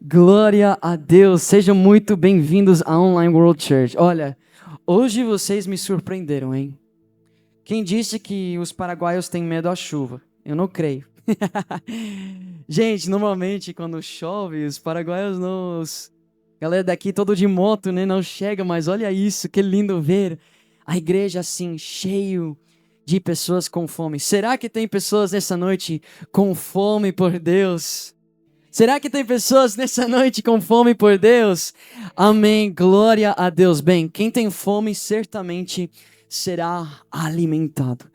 Glória a Deus, sejam muito bem-vindos à Online World Church. Olha, hoje vocês me surpreenderam, hein? Quem disse que os paraguaios têm medo à chuva? Eu não creio. Gente, normalmente quando chove, os paraguaios não... Galera daqui todo de moto, né? Não chega, mas olha isso, que lindo ver a igreja assim, cheio de pessoas com fome. Será que tem pessoas nessa noite com fome por Deus? Será que tem pessoas nessa noite com fome por Deus? Amém. Glória a Deus. Bem, quem tem fome certamente será alimentado.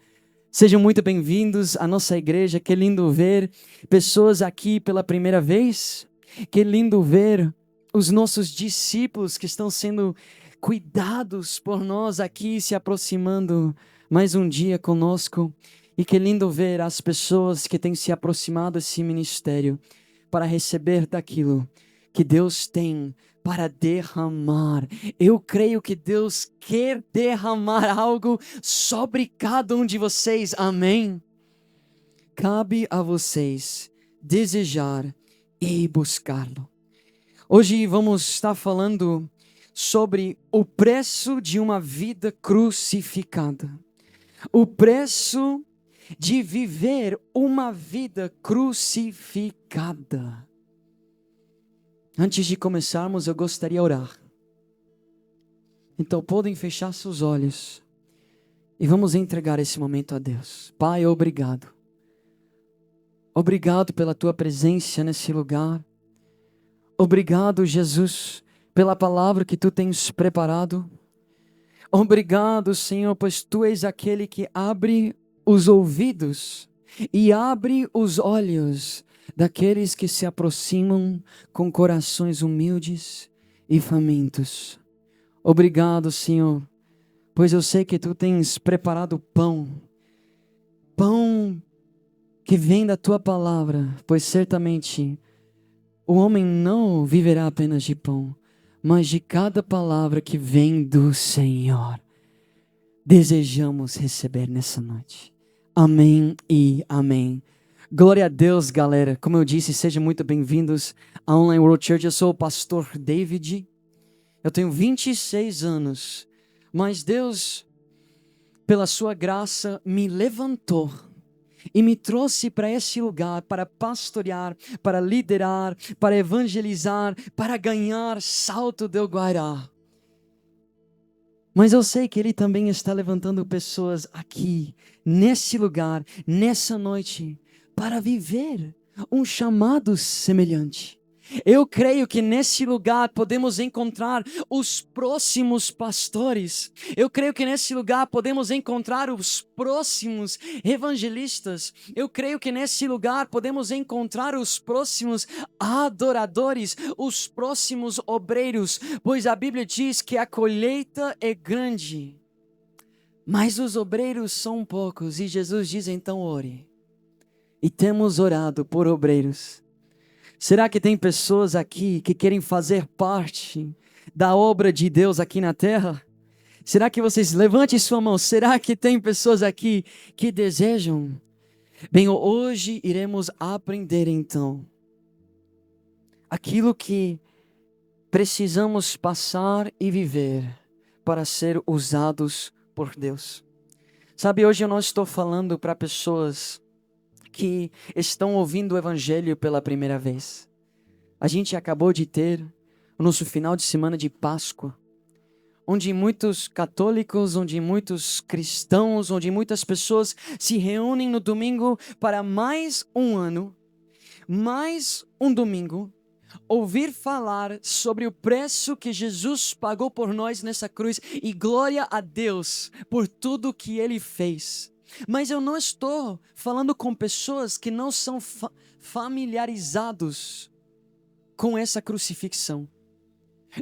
Sejam muito bem-vindos à nossa igreja. Que lindo ver pessoas aqui pela primeira vez. Que lindo ver os nossos discípulos que estão sendo cuidados por nós aqui, se aproximando mais um dia conosco. E que lindo ver as pessoas que têm se aproximado desse ministério para receber daquilo que Deus tem para derramar. Eu creio que Deus quer derramar algo sobre cada um de vocês. Amém? Cabe a vocês desejar e buscá-lo. Hoje vamos estar falando sobre o preço de uma vida crucificada. O preço de viver uma vida crucificada. Antes de começarmos, eu gostaria de orar. Então podem fechar seus olhos e vamos entregar esse momento a Deus. Pai, obrigado. Obrigado pela tua presença nesse lugar. Obrigado, Jesus, pela palavra que tu tens preparado. Obrigado, Senhor, pois tu és aquele que abre os ouvidos e abre os olhos daqueles que se aproximam com corações humildes e famintos. Obrigado, Senhor, pois eu sei que tu tens preparado pão que vem da tua palavra, pois certamente o homem não viverá apenas de pão, mas de cada palavra que vem do Senhor. Desejamos receber nessa noite. Amém e amém. Glória a Deus, galera. Como eu disse, sejam muito bem-vindos à Online World Church. Eu sou o pastor David. Eu tenho 26 anos. Mas Deus, pela sua graça, me levantou e me trouxe para esse lugar para pastorear, para liderar, para evangelizar, para ganhar Salto del Guairá. Mas eu sei que Ele também está levantando pessoas aqui, nesse lugar, nessa noite, para viver um chamado semelhante. Eu creio que nesse lugar podemos encontrar os próximos pastores. Eu creio que nesse lugar podemos encontrar os próximos evangelistas. Eu creio que nesse lugar podemos encontrar os próximos adoradores, os próximos obreiros, pois a Bíblia diz que a colheita é grande, mas os obreiros são poucos. E Jesus diz: então ore. E temos orado por obreiros. Será que tem pessoas aqui que querem fazer parte da obra de Deus aqui na terra? Será que vocês levantem sua mão? Será que tem pessoas aqui que desejam? Bem, hoje iremos aprender então aquilo que precisamos passar e viver para ser usados por Deus. Sabe, hoje eu não estou falando para pessoas que estão ouvindo o Evangelho pela primeira vez. A gente acabou de ter o nosso final de semana de Páscoa, onde muitos católicos, onde muitos cristãos, onde muitas pessoas se reúnem no domingo para mais um ano, mais um domingo, ouvir falar sobre o preço que Jesus pagou por nós nessa cruz e glória a Deus por tudo que Ele fez. Mas eu não estou falando com pessoas que não são familiarizados com essa crucifixão.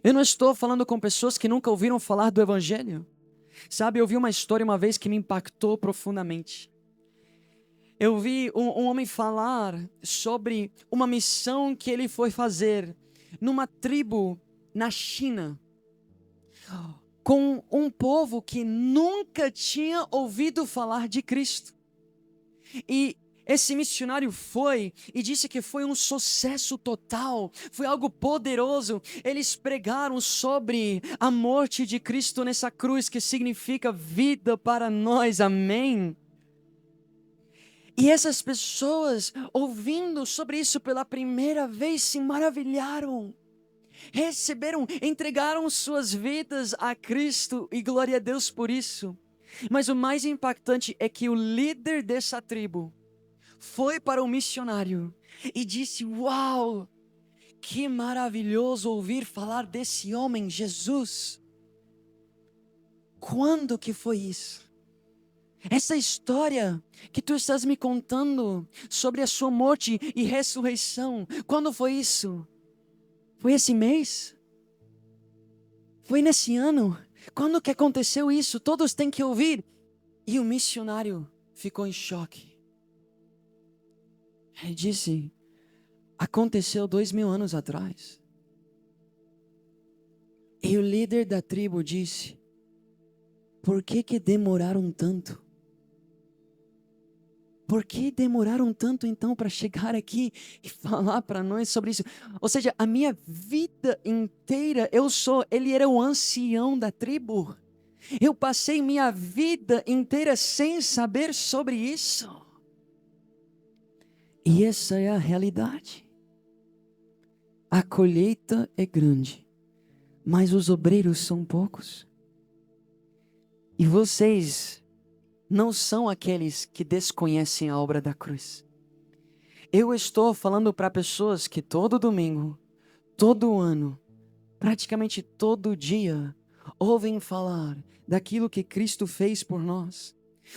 Eu não estou falando com pessoas que nunca ouviram falar do Evangelho. Sabe, eu vi uma história uma vez que me impactou profundamente. Eu vi um homem falar sobre uma missão que ele foi fazer numa tribo na China, com um povo que nunca tinha ouvido falar de Cristo. E Esse missionário foi e disse que foi um sucesso total, foi algo poderoso. Eles pregaram sobre a morte de Cristo nessa cruz, que significa vida para nós, amém? E essas pessoas, ouvindo sobre isso pela primeira vez, se maravilharam, receberam, entregaram suas vidas a Cristo, e glória a Deus por isso. Mas o mais impactante é que o líder dessa tribo foi para o missionário e disse: uau, que maravilhoso ouvir falar desse homem, Jesus. Quando que foi isso? Essa história que tu estás me contando sobre a sua morte e ressurreição, quando foi isso? Foi esse mês? Foi nesse ano? Quando que aconteceu isso? Todos têm que ouvir. E o missionário ficou em choque. Ele disse: aconteceu 2000 anos atrás. E o líder da tribo disse: por que demoraram tanto? Por que demoraram tanto então para chegar aqui e falar para nós sobre isso? Ou seja, a minha vida inteira ele era o ancião da tribo. Eu passei minha vida inteira sem saber sobre isso. E essa é a realidade. A colheita é grande, mas os obreiros são poucos. E vocês não são aqueles que desconhecem a obra da cruz. Eu estou falando para pessoas que todo domingo, todo ano, praticamente todo dia, ouvem falar daquilo que Cristo fez por nós.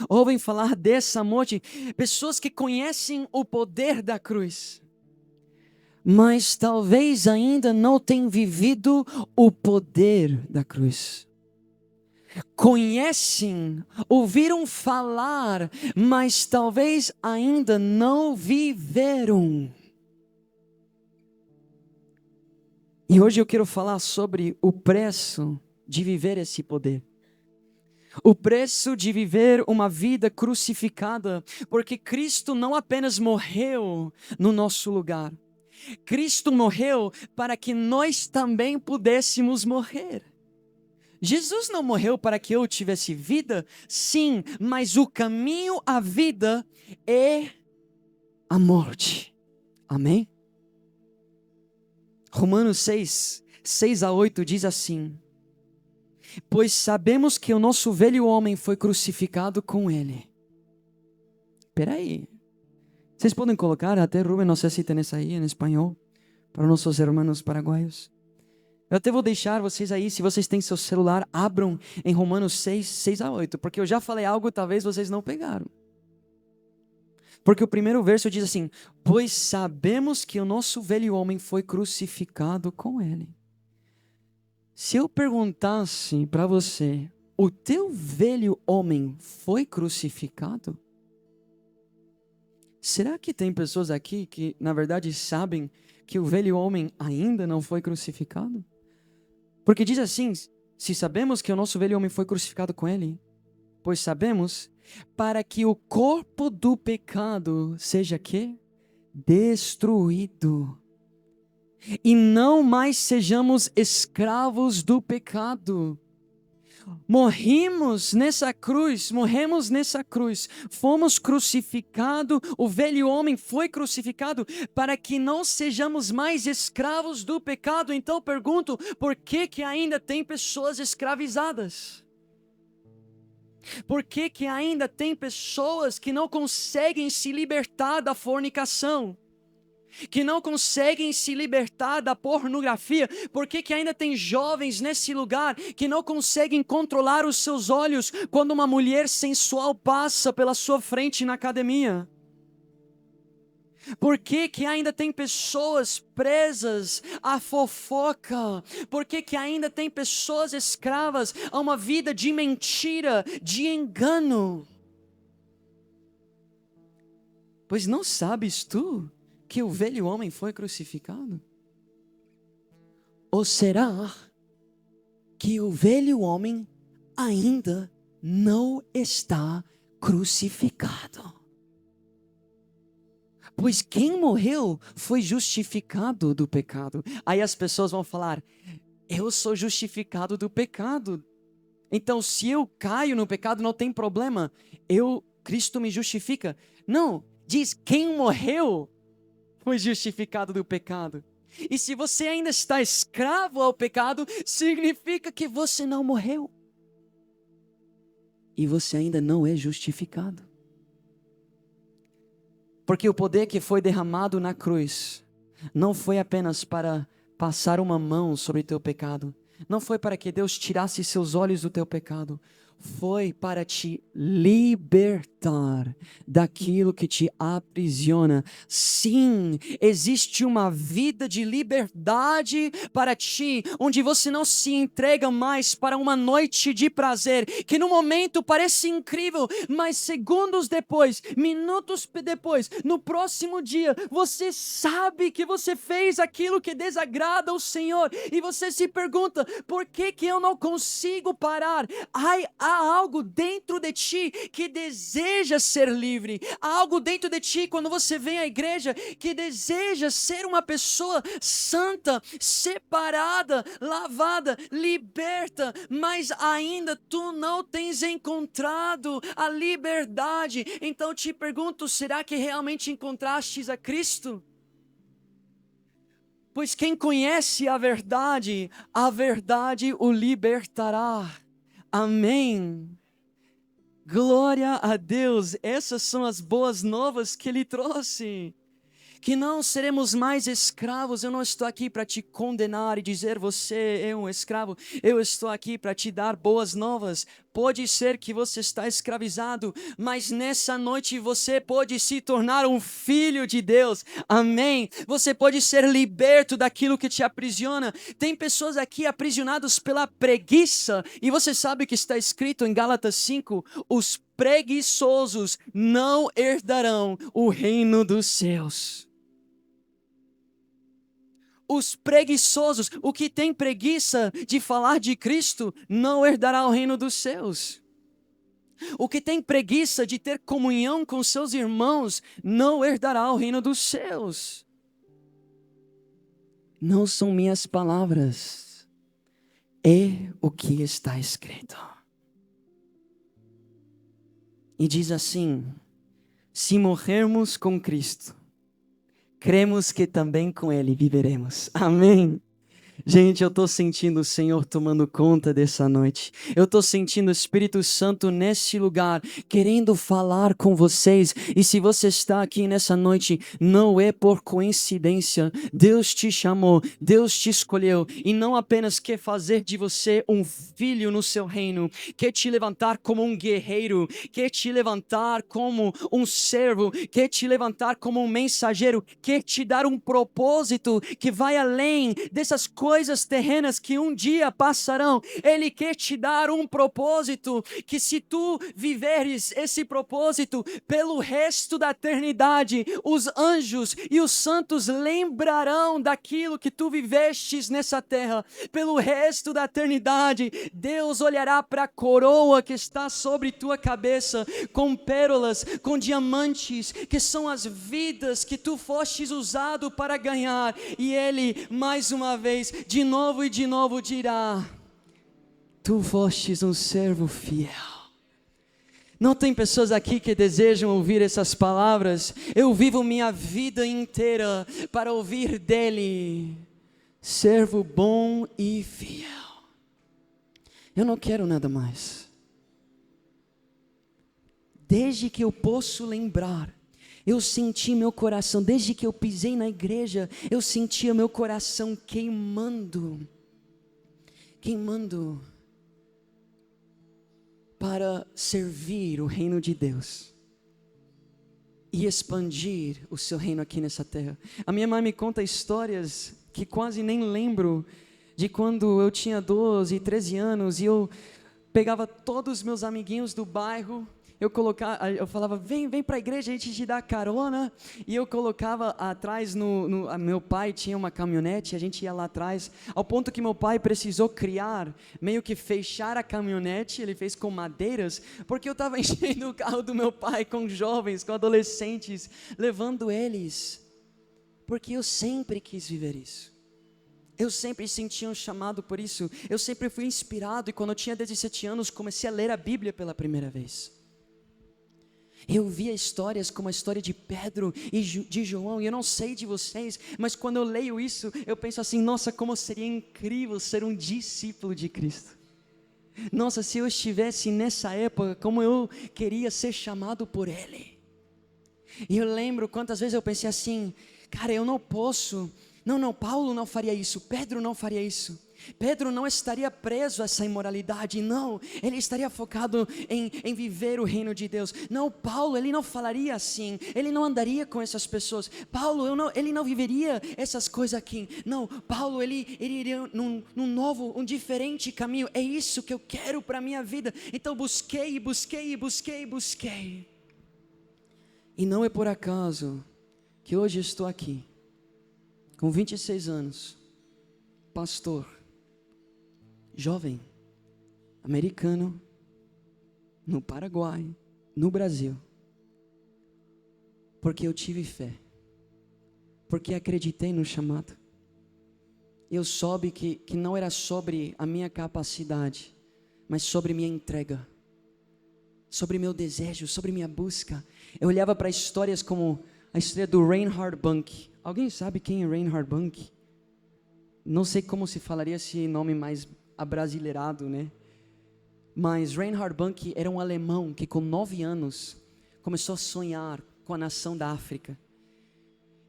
Ouvem falar dessa morte, pessoas que conhecem o poder da cruz, mas talvez ainda não tenham vivido o poder da cruz. Conhecem, ouviram falar, mas talvez ainda não viveram. E hoje eu quero falar sobre o preço de viver esse poder. O preço de viver uma vida crucificada, porque Cristo não apenas morreu no nosso lugar. Cristo morreu para que nós também pudéssemos morrer. Jesus não morreu para que eu tivesse vida, sim, mas o caminho à vida é a morte. Amém? Romanos 6:6-8 diz assim: pois sabemos que o nosso velho homem foi crucificado com ele. Espera aí. Vocês podem colocar, até Rubem, não sei se tem essa aí em espanhol, para nossos irmãos paraguaios. Eu até vou deixar vocês aí, se vocês têm seu celular, abram em Romanos 6:6-8, porque eu já falei algo, talvez vocês não pegaram. Porque o primeiro verso diz assim: pois sabemos que o nosso velho homem foi crucificado com ele. Se eu perguntasse para você, o teu velho homem foi crucificado? Será que tem pessoas aqui que na verdade sabem que o velho homem ainda não foi crucificado? Porque diz assim: se sabemos que o nosso velho homem foi crucificado com ele, pois sabemos, para que o corpo do pecado seja quê? Destruído. E não mais sejamos escravos do pecado. Morremos nessa cruz, fomos crucificados, o velho homem foi crucificado para que não sejamos mais escravos do pecado. Então pergunto, por que ainda tem pessoas escravizadas? Por que ainda tem pessoas que não conseguem se libertar da fornicação? Que não conseguem se libertar da pornografia? Por que ainda tem jovens nesse lugar que não conseguem controlar os seus olhos quando uma mulher sensual passa pela sua frente na academia? Por que ainda tem pessoas presas à fofoca? Por que ainda tem pessoas escravas a uma vida de mentira, de engano? Pois não sabes tu que o velho homem foi crucificado? Ou será que o velho homem ainda não está crucificado? Pois quem morreu foi justificado do pecado. Aí as pessoas vão falar, eu sou justificado do pecado. Então se eu caio no pecado não tem problema. Cristo me justifica. Não, diz quem morreu foi justificado do pecado. E se você ainda está escravo ao pecado, significa que você não morreu. E você ainda não é justificado. Porque o poder que foi derramado na cruz não foi apenas para passar uma mão sobre teu pecado. Não foi para que Deus tirasse seus olhos do teu pecado. Foi para te libertar daquilo que te aprisiona. Sim, existe uma vida de liberdade para ti, onde você não se entrega mais para uma noite de prazer, que no momento parece incrível, mas segundos depois, minutos depois, no próximo dia, você sabe que você fez aquilo que desagrada ao Senhor, e você se pergunta, por que eu não consigo parar? Há algo dentro de ti que deseja ser livre. Há algo dentro de ti quando você vem à igreja que deseja ser uma pessoa santa, separada, lavada, liberta, mas ainda tu não tens encontrado a liberdade. Então te pergunto, será que realmente encontrastes a Cristo? Pois quem conhece a verdade o libertará. Amém. Glória a Deus. Essas são as boas novas que Ele trouxe. Que não seremos mais escravos. Eu não estou aqui para te condenar e dizer você é um escravo. Eu estou aqui para te dar boas novas. Pode ser que você está escravizado, mas nessa noite você pode se tornar um filho de Deus. Amém. Você pode ser liberto daquilo que te aprisiona. Tem pessoas aqui aprisionadas pela preguiça, e você sabe o que está escrito em Gálatas 5? Os preguiçosos não herdarão o reino dos céus. Os preguiçosos, o que tem preguiça de falar de Cristo, não herdará o reino dos céus. O que tem preguiça de ter comunhão com seus irmãos, não herdará o reino dos céus. Não são minhas palavras, é o que está escrito. E diz assim, se morrermos com Cristo, cremos que também com Ele viveremos. Amém. Gente, eu estou sentindo o Senhor tomando conta dessa noite. Eu estou sentindo o Espírito Santo nesse lugar, querendo falar com vocês. E se você está aqui nessa noite, não é por coincidência. Deus te chamou, Deus te escolheu. E não apenas quer fazer de você um filho no seu reino, quer te levantar como um guerreiro, quer te levantar como um servo, quer te levantar como um mensageiro, quer te dar um propósito que vai além dessas coisas terrenas que um dia passarão. Ele quer te dar um propósito que, se tu viveres esse propósito pelo resto da eternidade, os anjos e os santos lembrarão daquilo que tu vivestes nessa terra. Pelo resto da eternidade, Deus olhará para a coroa que está sobre tua cabeça, com pérolas, com diamantes, que são as vidas que tu fostes usado para ganhar, e Ele, mais uma vez, de novo e de novo dirá, tu fostes um servo fiel. Não tem pessoas aqui que desejam ouvir essas palavras? Eu vivo minha vida inteira para ouvir dele, servo bom e fiel. Eu não quero nada mais. Desde que eu posso lembrar, eu senti meu coração, desde que eu pisei na igreja, eu sentia meu coração queimando para servir o reino de Deus e expandir o seu reino aqui nessa terra. A minha mãe me conta histórias que quase nem lembro, de quando eu tinha 12, 13 anos, e eu pegava todos os meus amiguinhos do bairro eu falava, vem para a igreja, a gente te dá carona, e eu colocava atrás, meu pai tinha uma caminhonete, a gente ia lá atrás, ao ponto que meu pai precisou meio que fechar a caminhonete, ele fez com madeiras, porque eu estava enchendo o carro do meu pai com jovens, com adolescentes, levando eles, porque eu sempre quis viver isso. Eu sempre senti um chamado por isso, eu sempre fui inspirado, e quando eu tinha 17 anos, comecei a ler a Bíblia pela primeira vez. Eu via histórias como a história de Pedro e de João, e eu não sei de vocês, mas quando eu leio isso, eu penso assim, nossa, como seria incrível ser um discípulo de Cristo. Nossa, se eu estivesse nessa época, como eu queria ser chamado por Ele. E eu lembro quantas vezes eu pensei assim, cara, eu não posso, não, Paulo não faria isso, Pedro não faria isso. Pedro não estaria preso a essa imoralidade, não, ele estaria focado em viver o reino de Deus. Não, Paulo, ele não falaria assim, ele não andaria com essas pessoas. Paulo, ele não viveria essas coisas aqui. Não, Paulo, ele iria num novo, um diferente caminho. É isso que eu quero para a minha vida. Então busquei. E não é por acaso que hoje estou aqui, com 26 anos, pastor, jovem, americano, no Paraguai, no Brasil, porque eu tive fé, porque acreditei no chamado. Eu soube que não era sobre a minha capacidade, mas sobre minha entrega, sobre meu desejo, sobre minha busca. Eu olhava para histórias como a história do Reinhard Bonnke. Alguém sabe quem é Reinhard Bonnke? Não sei como se falaria esse nome mais abrasileirado, né? Mas Reinhard Bonnke era um alemão que com 9 anos começou a sonhar com a nação da África.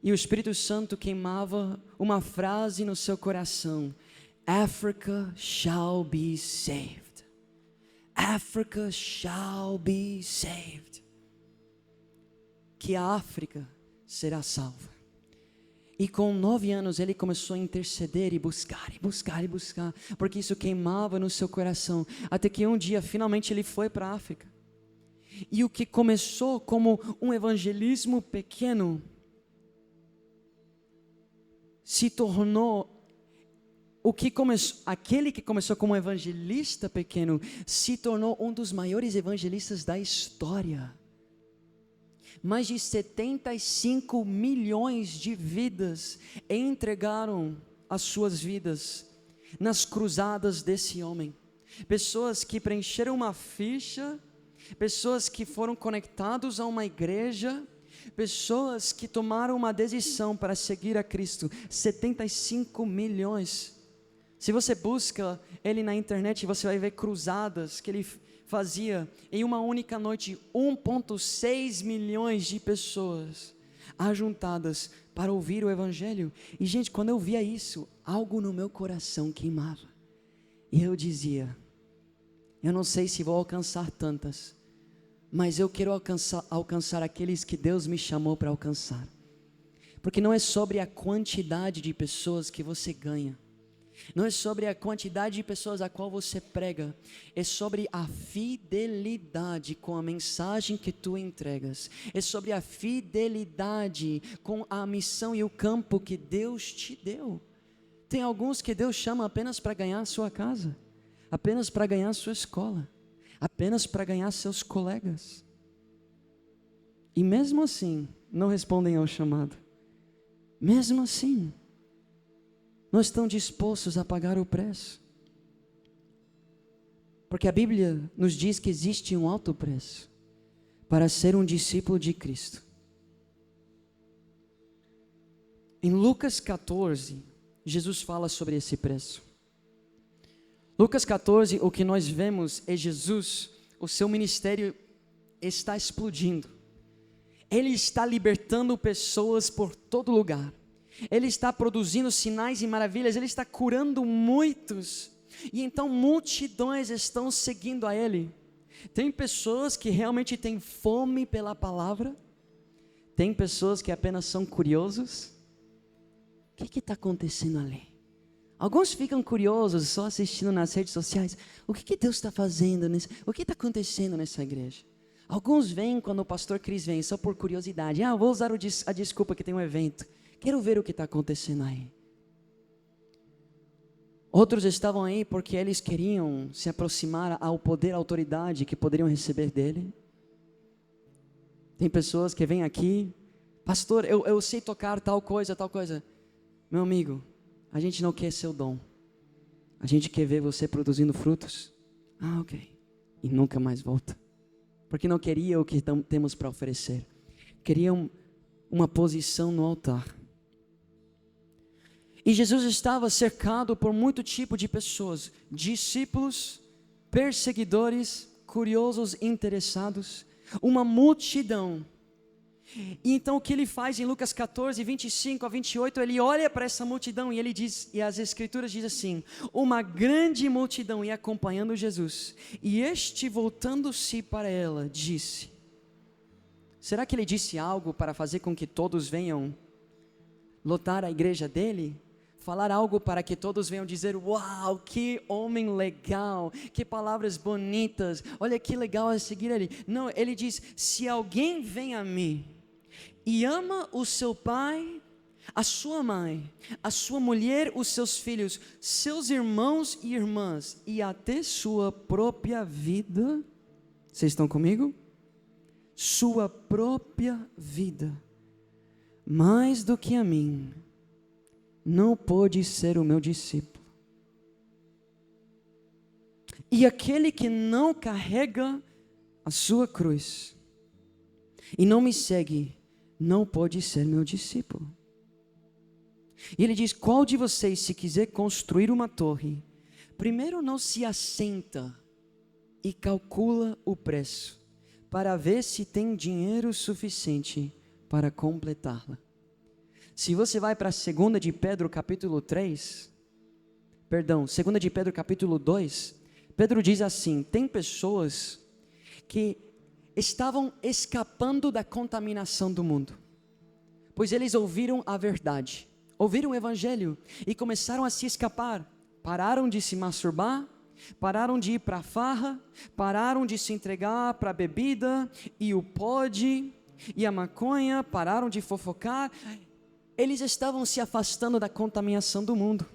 E o Espírito Santo queimava uma frase no seu coração: Africa shall be saved. Africa shall be saved. Que a África será salva. E com 9 anos ele começou a interceder e buscar, porque isso queimava no seu coração, até que um dia finalmente ele foi para a África. E o que começou como um evangelismo pequeno, se tornou, aquele que começou como um evangelista pequeno, se tornou um dos maiores evangelistas da história. Mais de 75 milhões de vidas entregaram as suas vidas nas cruzadas desse homem. Pessoas que preencheram uma ficha, pessoas que foram conectados a uma igreja, pessoas que tomaram uma decisão para seguir a Cristo. 75 milhões. Se você busca ele na internet, você vai ver cruzadas que ele fazia em uma única noite. 1,6 milhões de pessoas ajuntadas para ouvir o Evangelho. E gente, quando eu via isso, algo no meu coração queimava. E eu dizia, eu não sei se vou alcançar tantas, mas eu quero alcançar aqueles que Deus me chamou para alcançar. Porque não é sobre a quantidade de pessoas que você ganha, não é sobre a quantidade de pessoas a qual você prega, é sobre a fidelidade com a mensagem que tu entregas, é sobre a fidelidade com a missão e o campo que Deus te deu. Tem alguns que Deus chama apenas para ganhar a sua casa, apenas para ganhar a sua escola, apenas para ganhar seus colegas, e mesmo assim não respondem ao chamado. Mesmo assim não estão dispostos a pagar o preço, porque a Bíblia nos diz que existe um alto preço para ser um discípulo de Cristo. Em Lucas 14, Jesus fala sobre esse preço. Lucas 14, o que nós vemos é Jesus, o seu ministério está explodindo. Ele está libertando pessoas por todo lugar. Ele está produzindo sinais e maravilhas, ele está curando muitos, e então multidões estão seguindo a ele. Tem pessoas que realmente têm fome pela palavra, tem pessoas que apenas são curiosos. O que está acontecendo ali? Alguns ficam curiosos só assistindo nas redes sociais. O que Deus está fazendo? O que está acontecendo nessa igreja? Alguns vêm quando o pastor Cris vem, só por curiosidade. Vou usar a desculpa que tem um evento. Quero ver o que está acontecendo aí. Outros estavam aí porque eles queriam se aproximar ao poder, à autoridade que poderiam receber dele. Tem pessoas que vêm aqui, pastor, eu sei tocar tal coisa. Meu amigo, a gente não quer seu dom. A gente quer ver você produzindo frutos. Ok. E nunca mais volta. Porque não queria o que temos para oferecer. Queriam uma posição no altar. E Jesus estava cercado por muito tipo de pessoas. Discípulos, perseguidores, curiosos, interessados. Uma multidão. E então o que ele faz em Lucas 14, 25 a 28, ele olha para essa multidão e ele diz, e as escrituras dizem assim, uma grande multidão ia acompanhando Jesus, e este voltando-se para ela, disse, será que ele disse algo para fazer com que todos venham lotar a igreja dele? Falar algo para que todos venham dizer, uau, que homem legal, que palavras bonitas, olha que legal é seguir ele. Não, ele diz, se alguém vem a mim, e ama o seu pai, a sua mãe, a sua mulher, os seus filhos, seus irmãos e irmãs, e até sua própria vida, vocês estão comigo? Sua própria vida, mais do que a mim, não pode ser o meu discípulo. E aquele que não carrega a sua cruz, e não me segue, não pode ser meu discípulo. E ele diz, qual de vocês, se quiser construir uma torre, primeiro não se assenta e calcula o preço, para ver se tem dinheiro suficiente para completá-la. Se você vai para 2 de Pedro capítulo 2 de Pedro capítulo 2, Pedro diz assim, tem pessoas que estavam escapando da contaminação do mundo, pois eles ouviram a verdade, ouviram o evangelho e começaram a se escapar, pararam de se masturbar, pararam de ir para a farra, pararam de se entregar para a bebida e o pod e a maconha, pararam de fofocar, eles estavam se afastando da contaminação do mundo,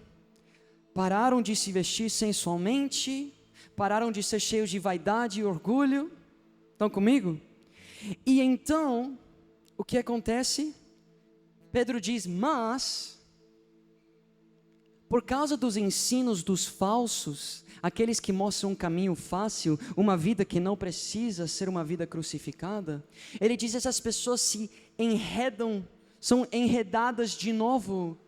pararam de se vestir sensualmente, pararam de ser cheios de vaidade e orgulho. Estão comigo? E então, o que acontece? Pedro diz, mas, por causa dos ensinos dos falsos, aqueles que mostram um caminho fácil, uma vida que não precisa ser uma vida crucificada, ele diz, essas pessoas se enredam, são enredadas de novo,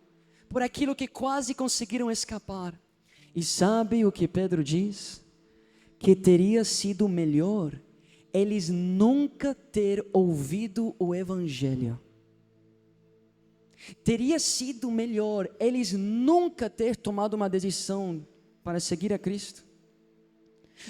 por aquilo que quase conseguiram escapar. E sabe o que Pedro diz? Que teria sido melhor eles nunca ter ouvido o evangelho. Teria sido melhor eles nunca ter tomado uma decisão para seguir a Cristo,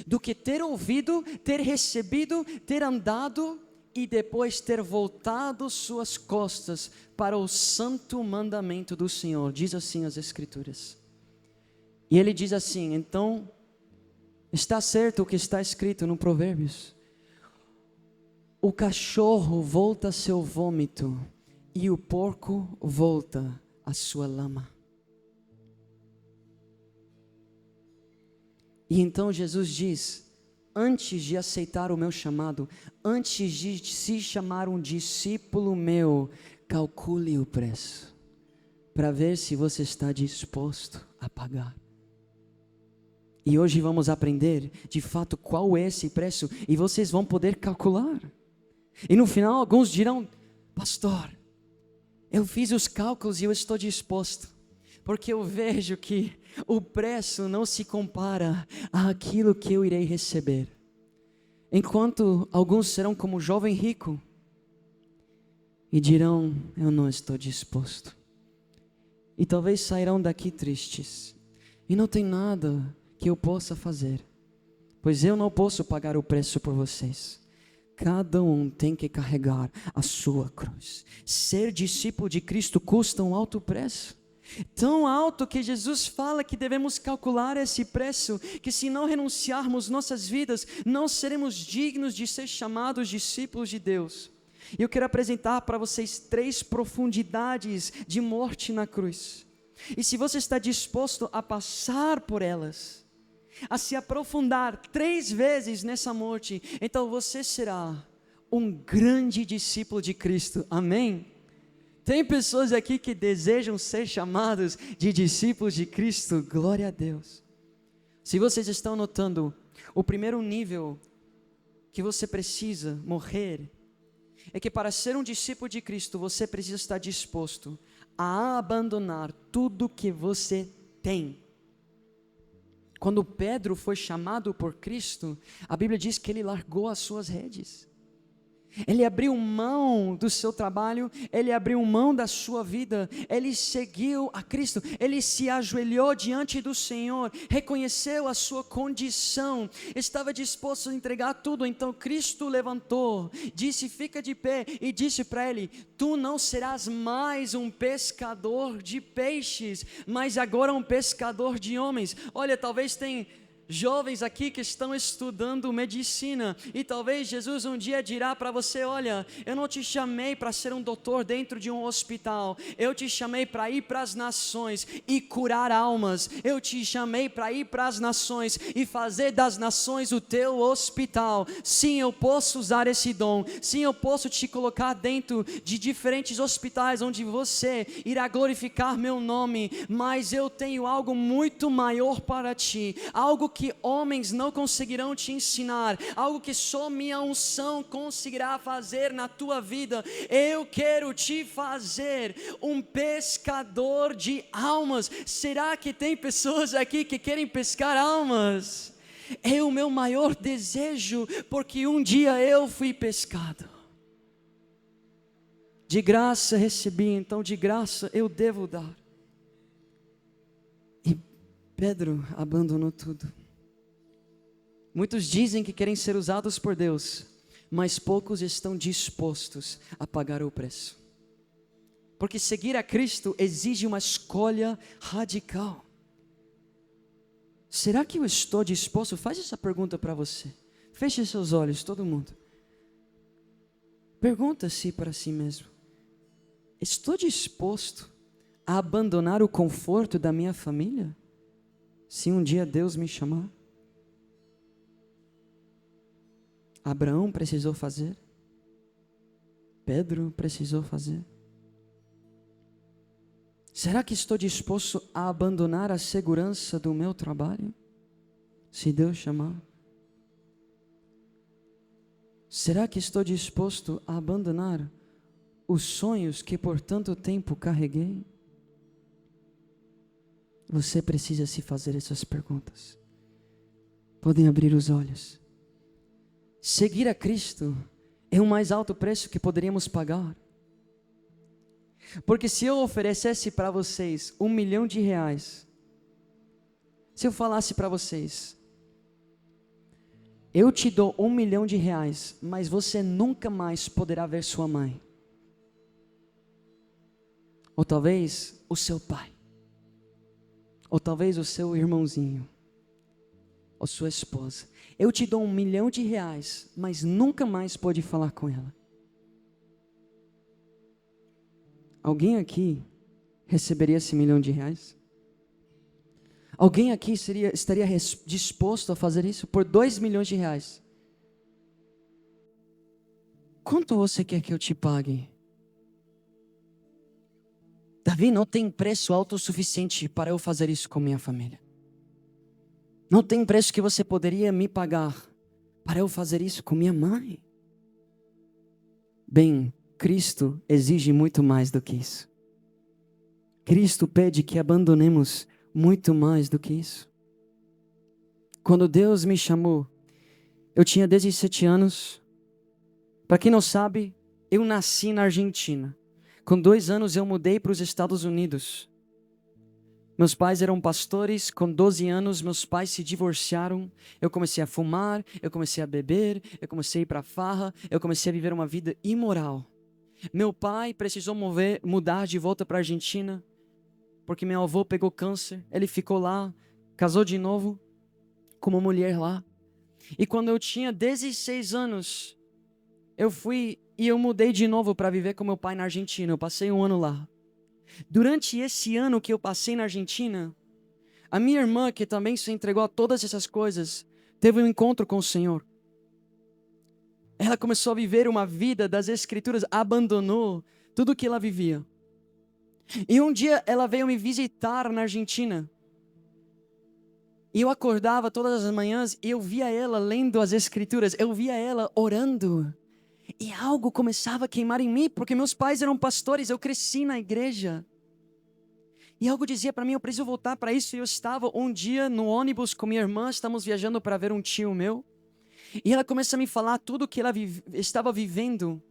do que ter ouvido, ter recebido, ter andado e depois ter voltado suas costas para o santo mandamento do Senhor. Diz assim as escrituras. E ele diz assim, então, está certo o que está escrito no Provérbios, o cachorro volta a seu vômito e o porco volta à sua lama. E então Jesus diz, antes de aceitar o meu chamado, antes de se chamar um discípulo meu, calcule o preço, para ver se você está disposto a pagar. E hoje vamos aprender, de fato, qual é esse preço, e vocês vão poder calcular. E no final, alguns dirão, pastor, eu fiz os cálculos e eu estou disposto, porque eu vejo que o preço não se compara àquilo que eu irei receber. Enquanto alguns serão como o jovem rico, e dirão, eu não estou disposto. E talvez sairão daqui tristes, e não tem nada que eu possa fazer, pois eu não posso pagar o preço por vocês. Cada um tem que carregar a sua cruz. Ser discípulo de Cristo custa um alto preço. Tão alto que Jesus fala que devemos calcular esse preço, que se não renunciarmos nossas vidas, não seremos dignos de ser chamados discípulos de Deus. E eu quero apresentar para vocês 3 profundidades de morte na cruz. E se você está disposto a passar por elas, a se aprofundar 3 vezes nessa morte, então você será um grande discípulo de Cristo. Amém? Tem pessoas aqui que desejam ser chamados de discípulos de Cristo. Glória a Deus. Se vocês estão notando, o primeiro nível que você precisa morrer é que para ser um discípulo de Cristo, você precisa estar disposto a abandonar tudo que você tem. Quando Pedro foi chamado por Cristo, a Bíblia diz que ele largou as suas redes. Ele abriu mão do seu trabalho, ele abriu mão da sua vida, ele seguiu a Cristo, ele se ajoelhou diante do Senhor, reconheceu a sua condição, estava disposto a entregar tudo. Então Cristo levantou, disse: fica de pé, e disse para ele: tu não serás mais um pescador de peixes, mas agora um pescador de homens. Olha, talvez tem jovens aqui que estão estudando medicina, e talvez Jesus um dia dirá para você: olha, eu não te chamei para ser um doutor dentro de um hospital, eu te chamei para ir para as nações e curar almas, eu te chamei para ir para as nações e fazer das nações o teu hospital. Sim, eu posso usar esse dom, sim, eu posso te colocar dentro de diferentes hospitais onde você irá glorificar meu nome, mas eu tenho algo muito maior para ti, algo que homens não conseguirão te ensinar, algo que só minha unção conseguirá fazer na tua vida. Eu quero te fazer um pescador de almas. Será que tem pessoas aqui que querem pescar almas? É o meu maior desejo, porque um dia eu fui pescado. De graça recebi, então de graça eu devo dar. E Pedro abandonou tudo. Muitos dizem que querem ser usados por Deus, mas poucos estão dispostos a pagar o preço. Porque seguir a Cristo exige uma escolha radical. Será que eu estou disposto? Faz essa pergunta para você. Feche seus olhos, todo mundo. Pergunta-se para si mesmo: estou disposto a abandonar o conforto da minha família, se um dia Deus me chamar? Abraão precisou fazer, Pedro precisou fazer. Será que estou disposto a abandonar a segurança do meu trabalho, se Deus chamar? Será que estou disposto a abandonar os sonhos que por tanto tempo carreguei? Você precisa se fazer essas perguntas. Podem abrir os olhos. Seguir a Cristo é o mais alto preço que poderíamos pagar. Porque se eu oferecesse para vocês R$1 milhão, se eu falasse para vocês: eu te dou R$1 milhão, mas você nunca mais poderá ver sua mãe, ou talvez o seu pai, ou talvez o seu irmãozinho, ou sua esposa. Eu te dou R$1 milhão, mas nunca mais pode falar com ela. Alguém aqui receberia esse R$1 milhão? Alguém aqui estaria disposto a fazer isso por R$2 milhões? Quanto você quer que eu te pague? Davi, não tem preço alto o suficiente para eu fazer isso com minha família. Não tem preço que você poderia me pagar para eu fazer isso com minha mãe. Bem, Cristo exige muito mais do que isso. Cristo pede que abandonemos muito mais do que isso. Quando Deus me chamou, eu tinha 17 anos. Para quem não sabe, eu nasci na Argentina. Com 2 anos eu mudei para os Estados Unidos. Meus pais eram pastores. Com 12 anos meus pais se divorciaram. Eu comecei a fumar, eu comecei a beber, eu comecei a ir para farra, eu comecei a viver uma vida imoral. Meu pai precisou mudar de volta para a Argentina. porque meu avô pegou câncer. Ele ficou lá, casou de novo com uma mulher lá. E quando eu tinha 16 anos, eu fui e eu mudei de novo para viver com meu pai na Argentina. Eu passei um ano lá. Durante esse ano que eu passei na Argentina, a minha irmã, que também se entregou a todas essas coisas, teve um encontro com o Senhor. Ela começou a viver uma vida das Escrituras, abandonou tudo que ela vivia. E um dia ela veio me visitar na Argentina. E eu acordava todas as manhãs e eu via ela lendo as Escrituras, eu via ela orando. E algo começava a queimar em mim, porque meus pais eram pastores, eu cresci na igreja. E algo dizia para mim, eu preciso voltar para isso. E eu estava um dia no ônibus com minha irmã, estamos viajando para ver um tio meu. E ela começa a me falar tudo que ela estava vivendo.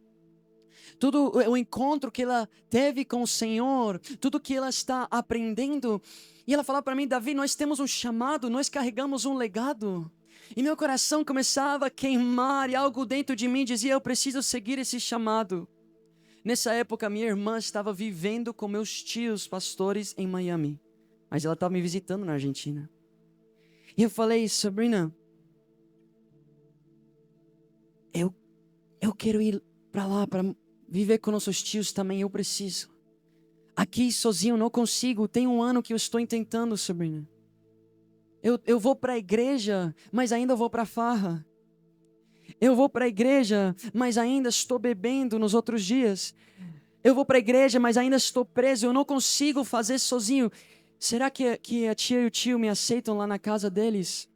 Tudo o encontro que ela teve com o Senhor, tudo que ela está aprendendo. E ela falava para mim, Davi, nós temos um chamado, nós carregamos um legado. E meu coração começava a queimar e algo dentro de mim dizia, eu preciso seguir esse chamado. Nessa época, minha irmã estava vivendo com meus tios pastores em Miami. Mas ela estava me visitando na Argentina. E eu falei, Sabrina, eu quero ir para lá, para viver com nossos tios também, eu preciso. Aqui sozinho não consigo, tem um ano que eu estou tentando, Sabrina. Eu vou para a igreja, mas ainda vou para a farra. Eu vou para a igreja, mas ainda estou bebendo nos outros dias. Eu vou para a igreja, mas ainda estou preso, eu não consigo fazer sozinho. Será que a tia e o tio me aceitam lá na casa deles?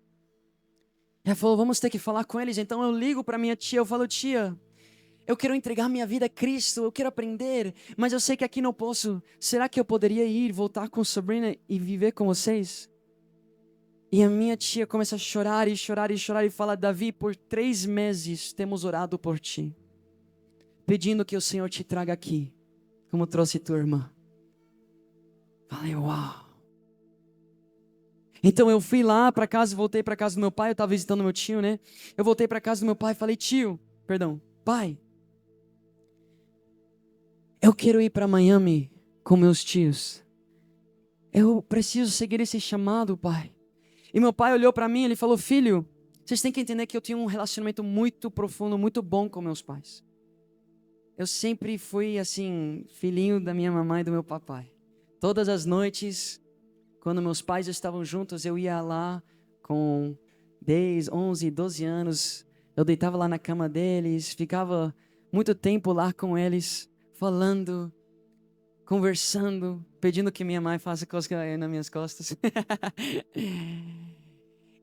Ela falou, vamos ter que falar com eles. Então eu ligo para minha tia, eu falo, tia, eu quero entregar minha vida a Cristo, eu quero aprender, mas eu sei que aqui não posso. Será que eu poderia ir, voltar com Sabrina e viver com vocês? E a minha tia começa a chorar e chorar e chorar e fala, Davi, por 3 meses temos orado por ti, pedindo que o Senhor te traga aqui, como trouxe tua irmã. Falei, uau. Então eu fui lá para casa, voltei para casa do meu pai, eu estava visitando meu tio, né? Eu voltei para casa do meu pai e falei, pai, eu quero ir para Miami com meus tios. Eu preciso seguir esse chamado, pai. E meu pai olhou para mim e ele falou, filho, vocês têm que entender que eu tenho um relacionamento muito profundo, muito bom com meus pais. Eu sempre fui assim, filhinho da minha mamãe e do meu papai. Todas as noites, quando meus pais estavam juntos, eu ia lá com 10, 11, 12 anos. Eu deitava lá na cama deles, ficava muito tempo lá com eles, falando, conversando, pedindo que minha mãe faça cosca nas minhas costas.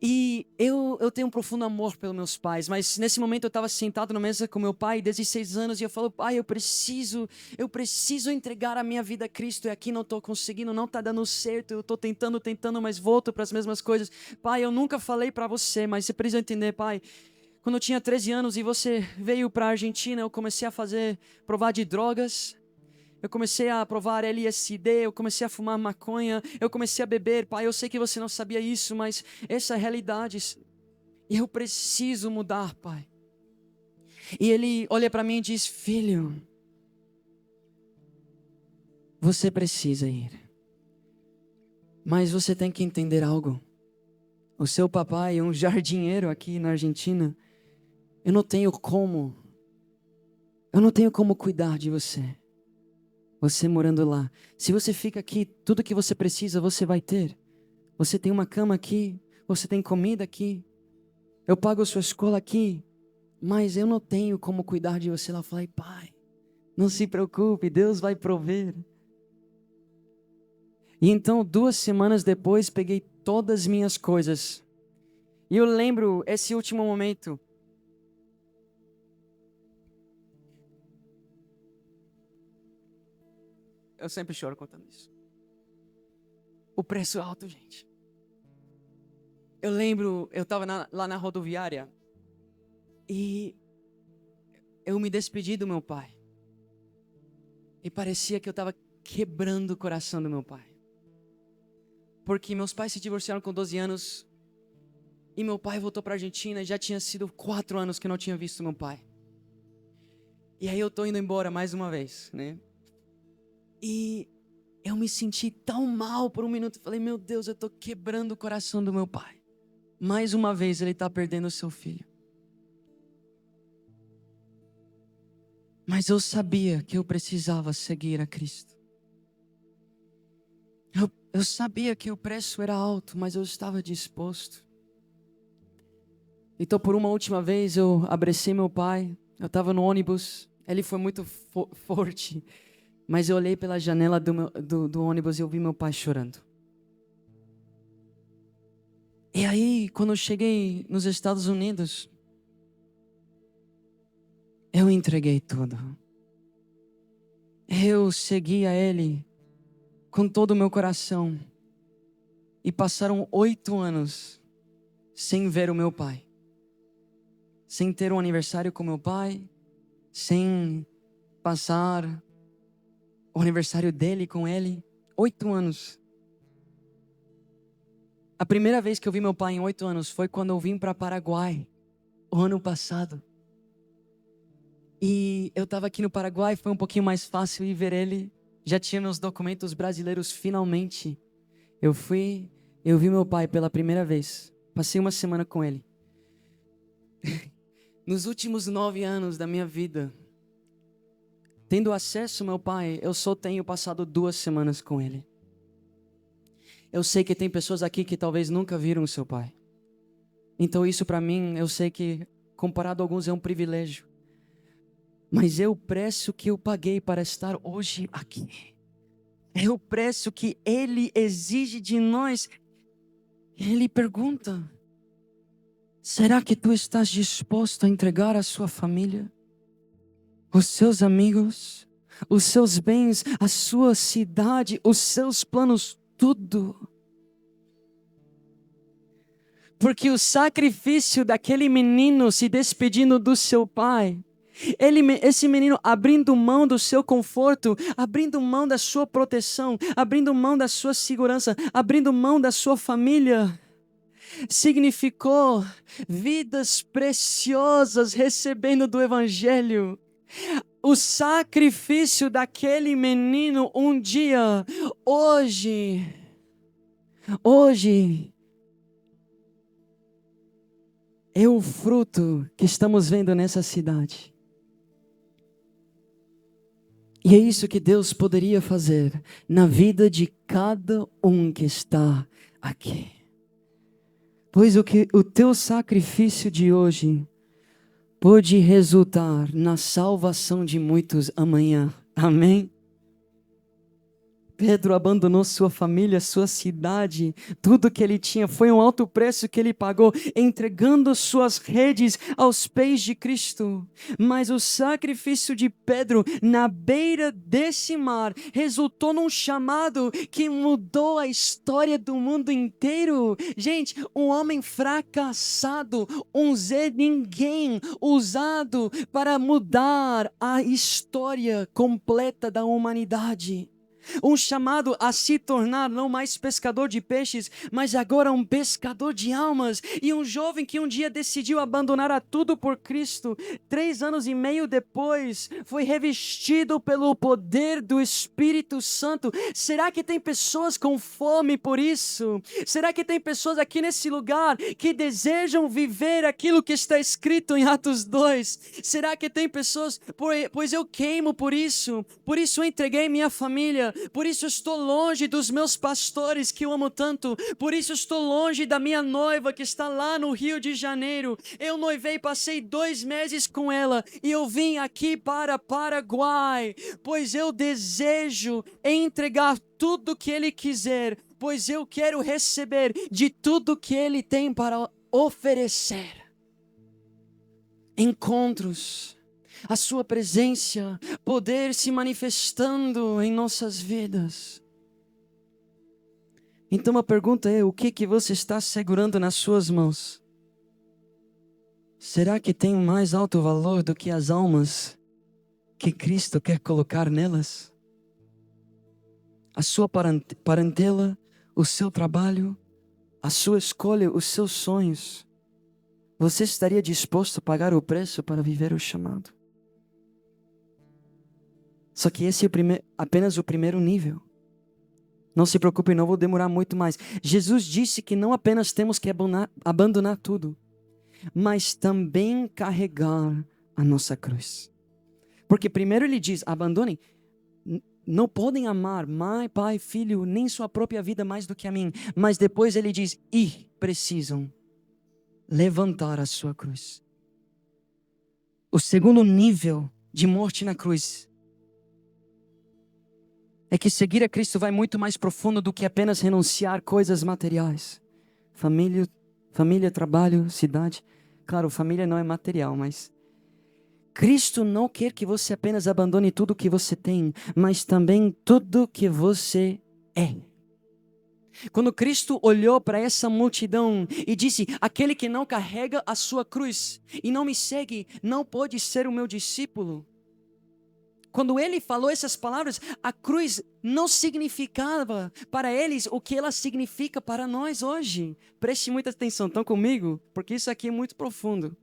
E eu tenho um profundo amor pelos meus pais, mas nesse momento eu estava sentado na mesa com meu pai, 16 anos, e eu falo, pai, eu preciso entregar a minha vida a Cristo, e aqui não estou conseguindo, não está dando certo, eu estou tentando, mas volto para as mesmas coisas. Pai, eu nunca falei para você, mas você precisa entender, pai, quando eu tinha 13 anos e você veio para a Argentina, eu comecei a provar de drogas. Eu comecei a provar LSD, eu comecei a fumar maconha, eu comecei a beber. Pai, eu sei que você não sabia isso, mas essa é a realidade. E eu preciso mudar, pai. E ele olha para mim e diz, filho, você precisa ir. Mas você tem que entender algo. O seu papai é um jardineiro aqui na Argentina. Eu não tenho como cuidar de você. Você morando lá. Se você fica aqui, tudo que você precisa, você vai ter. Você tem uma cama aqui, você tem comida aqui. Eu pago a sua escola aqui, mas eu não tenho como cuidar de você lá. Eu falei, pai, não se preocupe, Deus vai prover. E então, 2 semanas depois, peguei todas as minhas coisas. E eu lembro esse último momento. Eu sempre choro contando isso. O preço alto, gente. Eu lembro, eu estava lá na rodoviária e eu me despedi do meu pai. E parecia que eu estava quebrando o coração do meu pai. Porque meus pais se divorciaram com 12 anos e meu pai voltou para a Argentina e já tinha sido 4 anos que eu não tinha visto meu pai. E aí eu tô indo embora mais uma vez, né? E Eu me senti tão mal por um minuto. Falei, meu Deus, eu estou quebrando o coração do meu pai. Mais uma vez ele está perdendo o seu filho. Mas eu sabia que eu precisava seguir a Cristo. Eu sabia que o preço era alto, mas eu estava disposto. Então, por uma última vez, eu abracei meu pai. Eu estava no ônibus. Ele foi muito forte. Mas eu olhei pela janela do ônibus e eu vi meu pai chorando. E aí, quando eu cheguei nos Estados Unidos, eu entreguei tudo. Eu segui a Ele com todo o meu coração. E passaram 8 anos sem ver o meu pai. Sem ter um aniversário com meu pai. Sem passar o aniversário dele com ele. 8 anos. A primeira vez que eu vi meu pai em 8 anos foi quando eu vim para Paraguai, o ano passado. E eu estava aqui no Paraguai, foi um pouquinho mais fácil ir ver ele. Já tinha meus documentos brasileiros finalmente. Eu vi meu pai pela primeira vez. Passei uma semana com ele. Nos últimos 9 anos da minha vida, tendo acesso ao meu pai, eu só tenho passado 2 semanas com ele. Eu sei que tem pessoas aqui que talvez nunca viram o seu pai. Então isso para mim, eu sei que comparado a alguns é um privilégio. Mas é o preço que eu paguei para estar hoje aqui. É o preço que Ele exige de nós. Ele pergunta: será que tu estás disposto a entregar a sua família, os seus amigos, os seus bens, a sua cidade, os seus planos, tudo? Porque o sacrifício daquele menino se despedindo do seu pai, esse menino abrindo mão do seu conforto, abrindo mão da sua proteção, abrindo mão da sua segurança, abrindo mão da sua família, significou vidas preciosas recebendo do Evangelho. O sacrifício daquele menino um dia, hoje, é o fruto que estamos vendo nessa cidade. E é isso que Deus poderia fazer na vida de cada um que está aqui. Pois o teu sacrifício de hoje pode resultar na salvação de muitos amanhã. Amém? Pedro abandonou sua família, sua cidade, tudo que ele tinha. Foi um alto preço que ele pagou, entregando suas redes aos pés de Cristo. Mas o sacrifício de Pedro na beira desse mar resultou num chamado que mudou a história do mundo inteiro. Gente, um homem fracassado, um Zé Ninguém, usado para mudar a história completa da humanidade. Um chamado a se tornar não mais pescador de peixes, mas agora um pescador de almas. E um jovem que um dia decidiu abandonar a tudo por Cristo, 3 anos e meio depois, foi revestido pelo poder do Espírito Santo. Será que tem pessoas com fome por isso? Será que tem pessoas aqui nesse lugar que desejam viver aquilo que está escrito em Atos 2? Será que tem pessoas, pois eu queimo por isso eu entreguei minha família, por isso estou longe dos meus pastores que eu amo tanto, por isso estou longe da minha noiva que está lá no Rio de Janeiro. Eu noivei, passei 2 meses com ela e eu vim aqui para Paraguai, pois eu desejo entregar tudo que Ele quiser, pois eu quero receber de tudo que Ele tem para oferecer. Encontros, a sua presença, poder se manifestando em nossas vidas. Então a pergunta é: o que você está segurando nas suas mãos? Será que tem mais alto valor do que as almas que Cristo quer colocar nelas? A sua parentela, o seu trabalho, a sua escolha, os seus sonhos. Você estaria disposto a pagar o preço para viver o chamado? Só que esse é apenas o primeiro nível. Não se preocupe, não vou demorar muito mais. Jesus disse que não apenas temos que abandonar tudo, mas também carregar a nossa cruz. Porque primeiro ele diz, abandonem, não podem amar mãe, pai, filho, nem sua própria vida mais do que a mim. Mas depois ele diz, e precisam levantar a sua cruz. O segundo nível de morte na cruz é que seguir a Cristo vai muito mais profundo do que apenas renunciar coisas materiais. Família, trabalho, cidade. Claro, família não é material, mas Cristo não quer que você apenas abandone tudo que você tem, mas também tudo que você é. Quando Cristo olhou para essa multidão e disse, aquele que não carrega a sua cruz e não me segue, não pode ser o meu discípulo. Quando ele falou essas palavras, a cruz não significava para eles o que ela significa para nós hoje. Preste muita atenção, estão comigo? Porque isso aqui é muito profundo.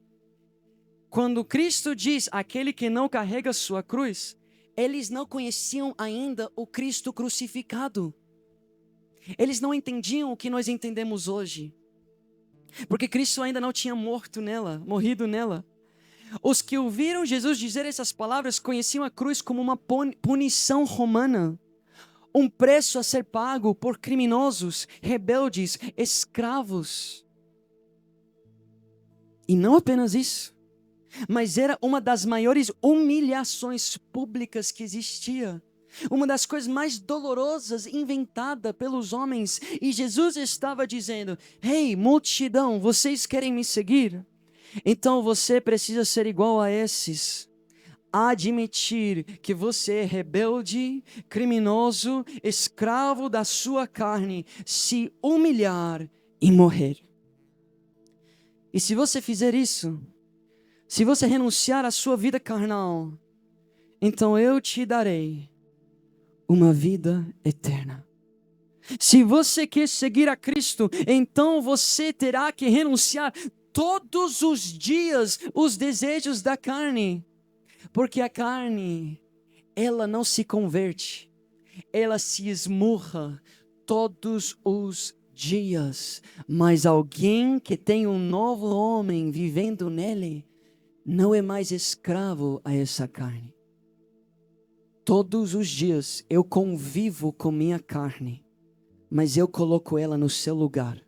Quando Cristo diz, aquele que não carrega sua cruz, eles não conheciam ainda o Cristo crucificado. Eles não entendiam o que nós entendemos hoje. Porque Cristo ainda não tinha morrido nela. Os que ouviram Jesus dizer essas palavras conheciam a cruz como uma punição romana. Um preço a ser pago por criminosos, rebeldes, escravos. E não apenas isso, mas era uma das maiores humilhações públicas que existia. Uma das coisas mais dolorosas inventada pelos homens. E Jesus estava dizendo, hey, multidão, vocês querem me seguir? Então você precisa ser igual a esses. Admitir que você é rebelde, criminoso, escravo da sua carne, se humilhar e morrer. E se você fizer isso, se você renunciar à sua vida carnal, então eu te darei uma vida eterna. Se você quer seguir a Cristo, então você terá que renunciar todos os dias os desejos da carne. Porque a carne, ela não se converte, ela se esmurra todos os dias. Mas alguém que tem um novo homem vivendo nele, não é mais escravo a essa carne. Todos os dias eu convivo com minha carne, mas eu coloco ela no seu lugar,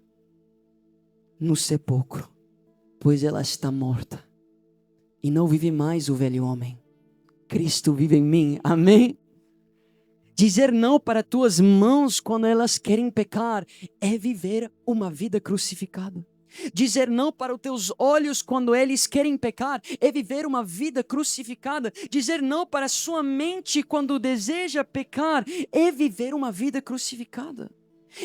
no sepulcro, pois ela está morta. E não vive mais o velho homem. Cristo vive em mim. Amém? Dizer não para tuas mãos quando elas querem pecar é viver uma vida crucificada. Dizer não para os teus olhos quando eles querem pecar é viver uma vida crucificada. Dizer não para a sua mente quando deseja pecar é viver uma vida crucificada.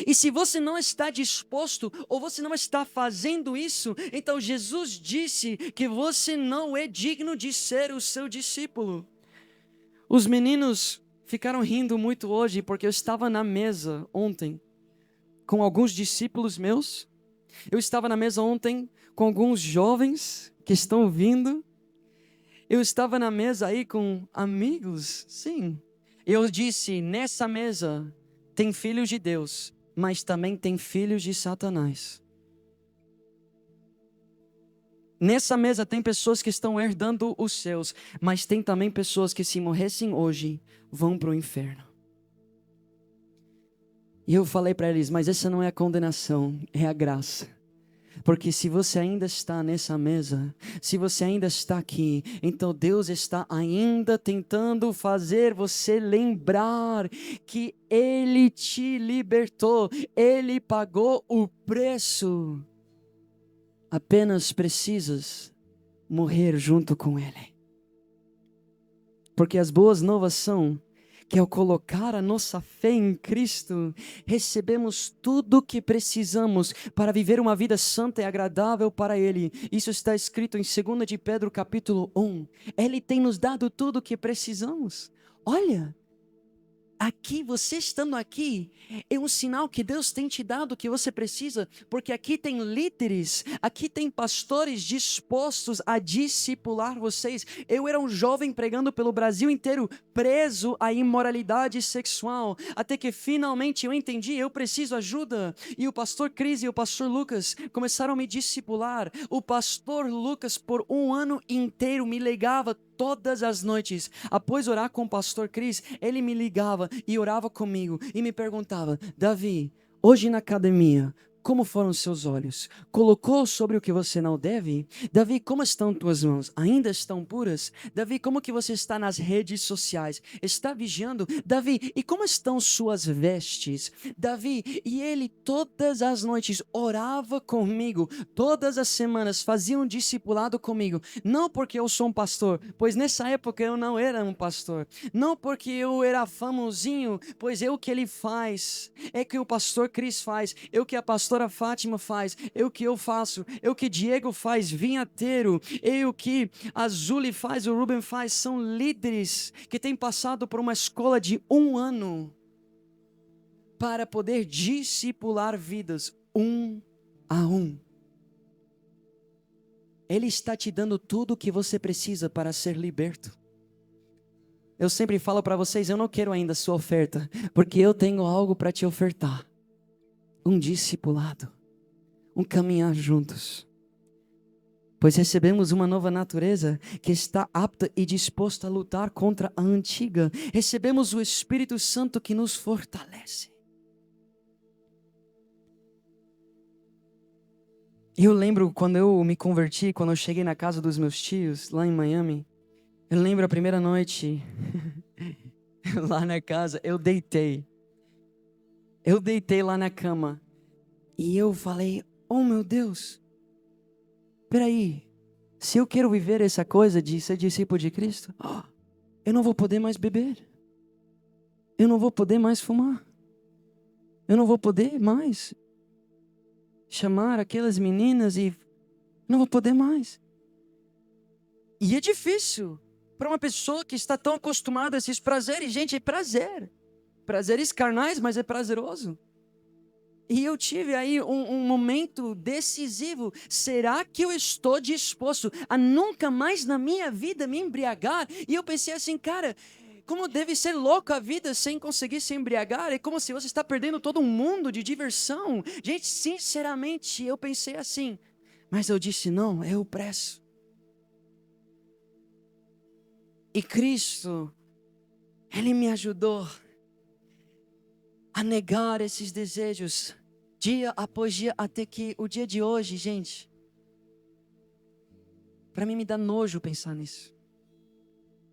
E se você não está disposto ou você não está fazendo isso, então Jesus disse que você não é digno de ser o seu discípulo. Os meninos ficaram rindo muito hoje porque eu estava na mesa ontem com alguns discípulos meus. Eu estava na mesa ontem com alguns jovens que estão vindo. Eu estava na mesa aí com amigos, sim. Eu disse, nessa mesa tem filhos de Deus, mas também tem filhos de Satanás. Nessa mesa tem pessoas que estão herdando os céus, mas tem também pessoas que se morressem hoje, vão para o inferno. E eu falei para eles, mas essa não é a condenação, é a graça. Porque se você ainda está nessa mesa, se você ainda está aqui, então Deus está ainda tentando fazer você lembrar que Ele te libertou, Ele pagou o preço. Apenas precisas morrer junto com Ele. Porque as boas novas são que ao colocar a nossa fé em Cristo, recebemos tudo o que precisamos para viver uma vida santa e agradável para Ele. Isso está escrito em 2 de Pedro capítulo 1. Ele tem nos dado tudo o que precisamos. Olha, aqui, você estando aqui, é um sinal que Deus tem te dado o que você precisa, porque aqui tem líderes, aqui tem pastores dispostos a discipular vocês. Eu era um jovem pregando pelo Brasil inteiro, preso à imoralidade sexual, até que finalmente eu entendi, eu preciso ajuda. E o pastor Cris e o pastor Lucas começaram a me discipular. O pastor Lucas, por um ano inteiro, me ligava todas as noites. Após orar com o pastor Cris, ele me ligava e orava comigo e me perguntava: Davi, hoje na academia, como foram seus olhos? Colocou sobre o que você não deve? Davi, como estão tuas mãos? Ainda estão puras? Davi, como que você está nas redes sociais? Está vigiando? Davi, e como estão suas vestes? Davi, e ele todas as noites orava comigo, todas as semanas fazia um discipulado comigo, não porque eu sou um pastor, pois nessa época eu não era um pastor, não porque eu era famosinho, pois é o que ele faz, é que o pastor Cris faz, é o que a pastora Fátima faz, é o que eu faço, é o que Diego faz, vinhateiro, é o que a Zuli faz, o Ruben faz. São líderes que têm passado por uma escola de 1 ano para poder discipular vidas, um a um. Ele está te dando tudo o que você precisa para ser liberto. Eu sempre falo para vocês, eu não quero ainda a sua oferta, porque eu tenho algo para te ofertar. Um discipulado, um caminhar juntos. Pois recebemos uma nova natureza que está apta e disposta a lutar contra a antiga. Recebemos o Espírito Santo que nos fortalece. Eu lembro quando eu me converti, quando eu cheguei na casa dos meus tios, lá em Miami. Eu lembro a primeira noite, lá na casa, eu deitei. Eu deitei lá na cama. E eu falei, oh meu Deus, peraí, se eu quero viver essa coisa de ser discípulo de Cristo, eu não vou poder mais beber. Eu não vou poder mais fumar. Eu não vou poder mais chamar aquelas meninas e não vou poder mais. E é difícil para uma pessoa que está tão acostumada a esses prazeres. Gente, é prazer. Prazeres carnais, mas é prazeroso. E eu tive aí um momento decisivo. Será que eu estou disposto a nunca mais na minha vida me embriagar? E eu pensei assim, cara, como deve ser louca a vida sem conseguir se embriagar? É como se você está perdendo todo um mundo de diversão. Gente, sinceramente, eu pensei assim. Mas eu disse, não, é o preço. E Cristo, Ele me ajudou a negar esses desejos, dia após dia, até que o dia de hoje, gente, para mim me dá nojo pensar nisso.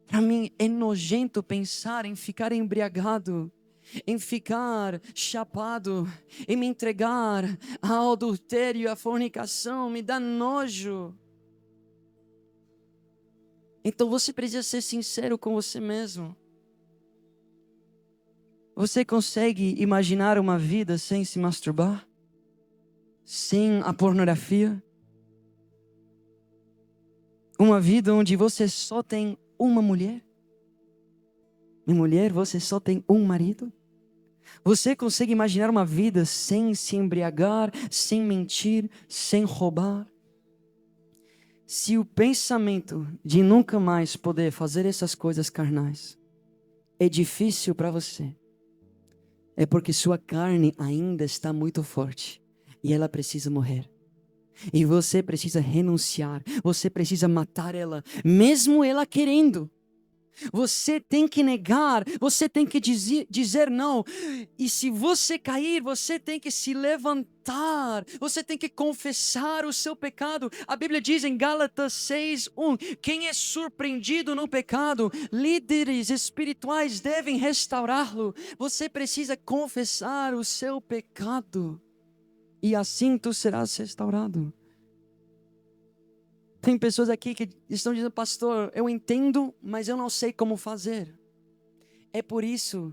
Para mim é nojento pensar em ficar embriagado, em ficar chapado, em me entregar ao adultério e à fornicação, me dá nojo. Então você precisa ser sincero com você mesmo. Você consegue imaginar uma vida sem se masturbar? Sem a pornografia? Uma vida onde você só tem uma mulher? E mulher, você só tem um marido? Você consegue imaginar uma vida sem se embriagar, sem mentir, sem roubar? Se o pensamento de nunca mais poder fazer essas coisas carnais é difícil para você, é porque sua carne ainda está muito forte e ela precisa morrer. E você precisa renunciar, você precisa matar ela, mesmo ela querendo. Você tem que negar, você tem que dizer não. E se você cair, você tem que se levantar, você tem que confessar o seu pecado. A Bíblia diz em Gálatas 6:1, quem é surpreendido no pecado, líderes espirituais devem restaurá-lo. Você precisa confessar o seu pecado, e assim tu serás restaurado. Tem pessoas aqui que estão dizendo, pastor, eu entendo, mas eu não sei como fazer. É por isso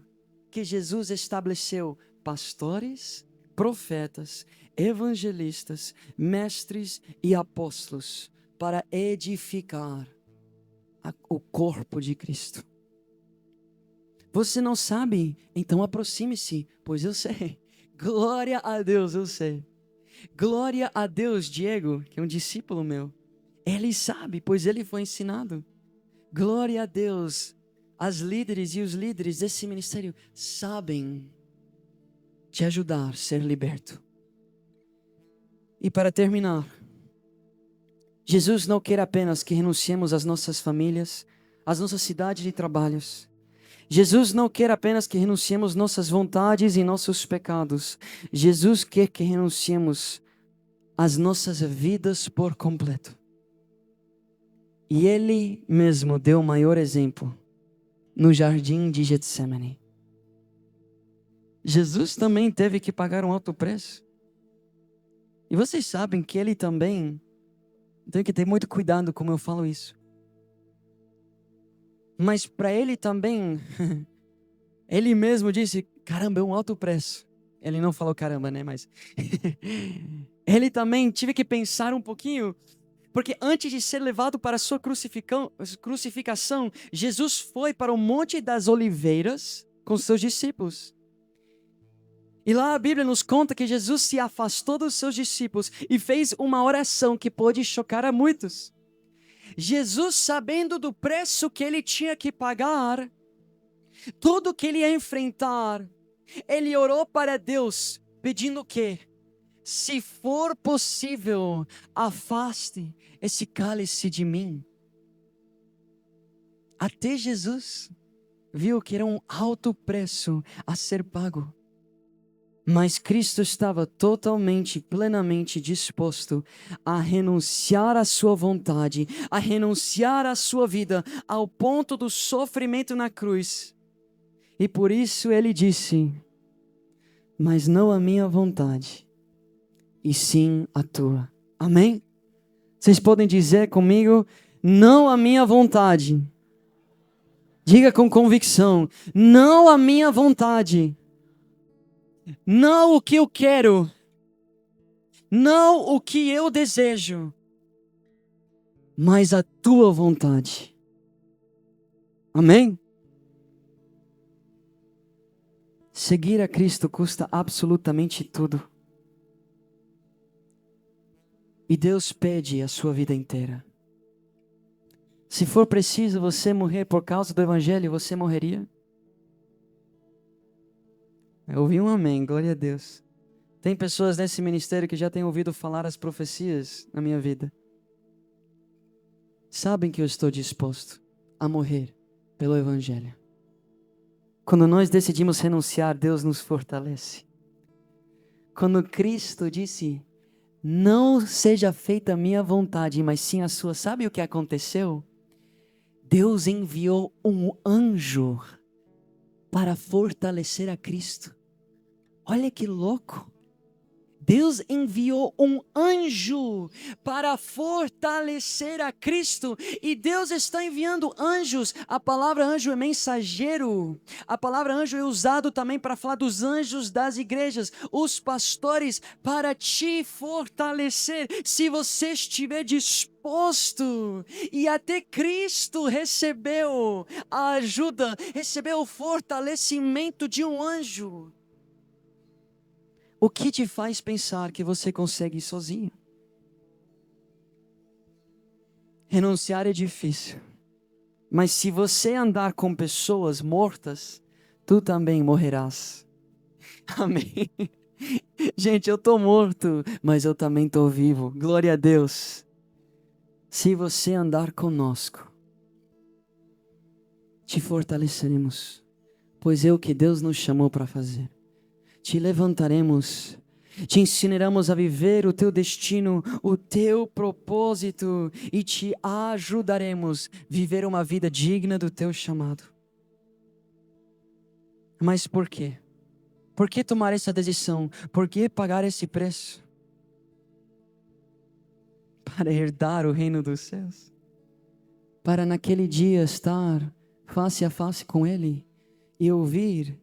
que Jesus estabeleceu pastores, profetas, evangelistas, mestres e apóstolos para edificar o corpo de Cristo. Você não sabe? Então aproxime-se, pois eu sei. Glória a Deus, eu sei. Glória a Deus, Diego, que é um discípulo meu. Ele sabe, pois ele foi ensinado. Glória a Deus, as líderes e os líderes desse ministério sabem te ajudar a ser liberto. E para terminar, Jesus não quer apenas que renunciemos às nossas famílias, às nossas cidades e trabalhos. Jesus não quer apenas que renunciemos nossas vontades e nossos pecados. Jesus quer que renunciemos às nossas vidas por completo. E Ele mesmo deu o maior exemplo no jardim de Getsemane. Jesus também teve que pagar um alto preço. E vocês sabem que Ele também, tenho que ter muito cuidado como eu falo isso. Mas para Ele também, Ele mesmo disse, caramba, é um alto preço. Ele não falou caramba, né? Mas Ele também tive que pensar um pouquinho, porque antes de ser levado para a sua crucificação, Jesus foi para o Monte das Oliveiras com seus discípulos. E lá a Bíblia nos conta que Jesus se afastou dos seus discípulos e fez uma oração que pôde chocar a muitos. Jesus, sabendo do preço que ele tinha que pagar, tudo que ele ia enfrentar, ele orou para Deus, pedindo o quê? Se for possível, afaste esse cálice de mim. Até Jesus viu que era um alto preço a ser pago. Mas Cristo estava totalmente, plenamente disposto a renunciar à sua vontade, a renunciar à sua vida, ao ponto do sofrimento na cruz. E por isso ele disse, mas não a minha vontade, e sim a tua. Amém? Vocês podem dizer comigo, não a minha vontade. Diga com convicção, não a minha vontade. Não o que eu quero, não o que eu desejo, mas a tua vontade. Amém? Seguir a Cristo custa absolutamente tudo. E Deus pede a sua vida inteira. Se for preciso você morrer por causa do Evangelho, você morreria? Eu ouvi um amém, glória a Deus. Tem pessoas nesse ministério que já têm ouvido falar as profecias na minha vida. Sabem que eu estou disposto a morrer pelo Evangelho. Quando nós decidimos renunciar, Deus nos fortalece. Quando Cristo disse, não seja feita a minha vontade, mas sim a sua, sabe o que aconteceu? Deus enviou um anjo para fortalecer a Cristo. Olha que louco! Deus enviou um anjo para fortalecer a Cristo. E Deus está enviando anjos. A palavra anjo é mensageiro. A palavra anjo é usado também para falar dos anjos das igrejas. Os pastores para te fortalecer. Se você estiver disposto. E até Cristo recebeu a ajuda, recebeu o fortalecimento de um anjo. O que te faz pensar que você consegue ir sozinho? Renunciar é difícil. Mas se você andar com pessoas mortas, tu também morrerás. Amém. Gente, eu estou morto, mas eu também estou vivo. Glória a Deus. Se você andar conosco, te fortaleceremos, pois é o que Deus nos chamou para fazer. Te levantaremos, te ensinaremos a viver o teu destino, o teu propósito e te ajudaremos a viver uma vida digna do teu chamado. Mas por quê? Por que tomar essa decisão? Por que pagar esse preço? Para herdar o reino dos céus. Para naquele dia estar face a face com Ele e ouvir,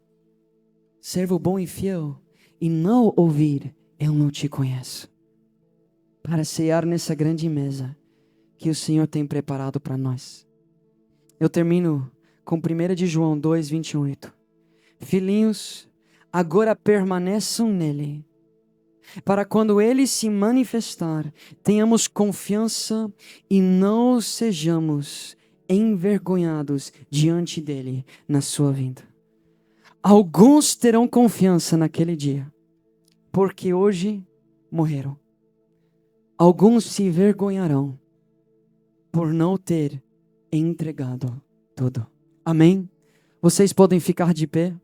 servo bom e fiel, e não ouvir, eu não te conheço. Para cear nessa grande mesa que o Senhor tem preparado para nós. Eu termino com 1 de João 2:28. Filhinhos, agora permaneçam nele, para quando ele se manifestar, tenhamos confiança e não sejamos envergonhados diante dele na sua vinda. Alguns terão confiança naquele dia, porque hoje morreram. Alguns se envergonharão por não ter entregado tudo. Amém? Vocês podem ficar de pé?